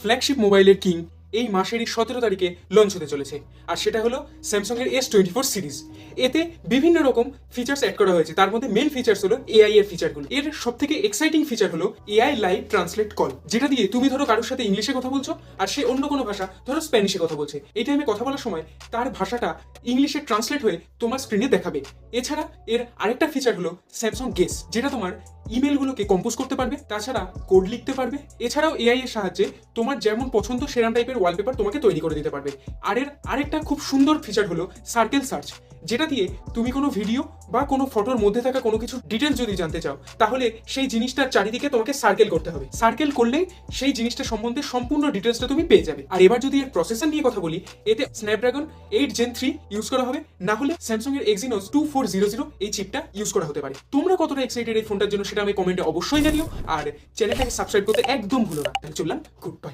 Flagship মোবাইলের king এই মাসেরই 17 তারিখে লঞ্চ হতে চলেছে, আর সেটা হলো স্যামসাং এর S24 সিরিজ। এতে বিভিন্ন রকম ফিচার্স অ্যাড করা হয়েছে, তার মধ্যে মেন ফিচার্স হলো এআই এর ফিচারগুলো। এর সব থেকে এক্সাইটিং ফিচার হলো এআই লাইভ ট্রান্সলেট কল, যেটা দিয়ে তুমি ধরো কারোর সাথে ইংলিশে কথা বলছো আর সে অন্য কোনো ভাষা, ধরো স্প্যানিশে কথা বলছে, এই টাইমে কথা বলার সময় তার ভাষাটা ইংলিশে ট্রান্সলেট হয়ে তোমার স্ক্রিনে দেখাবে। এছাড়া এর আরেকটা ফিচার হলো স্যামসাং গেস, যেটা তোমার ইমেলগুলোকে কম্পোজ করতে পারবে, তাছাড়া কোড লিখতে পারবে। এছাড়াও এআই এর সাহায্যে তোমার যেমন পছন্দ সেরকম টাইপের ওয়ালপেপার তোমাকে তৈরি করে দিতে পারবে। আর এর আরেকটা খুব সুন্দর ফিচার হলো সার্কেল সার্চ, যেটা দিয়ে তুমি কোনো ভিডিও বা কোনো ফটোর মধ্যে থাকা কোনো কিছু ডিটেলস যদি জানতে চাও, তাহলে সেই জিনিসটার চারিদিকে তোমাকে সার্কেল করতে হবে। সার্কেল করলেই সেই জিনিসটা সম্বন্ধে সম্পূর্ণ ডিটেলসটা তুমি পেয়ে যাবে। আর এবার যদি এর প্রসেসর নিয়ে কথা বলি, এতে স্ন্যাপড্রাগন 8 Gen 3 ইউজ করা হবে, না হলে স্যামসাং এর Exynos 2400 এই চিপটা ইউজ করা হতে পারে। তোমরা কতটা এক্সাইটেড এই ফোনটার জন্য সেটা আমি কমেন্টে অবশ্যই জানিও, আর চ্যানেলটাকে সাবস্ক্রাইব করতে একদম ভুলো না। তাহলে চললাম, গুড বাই।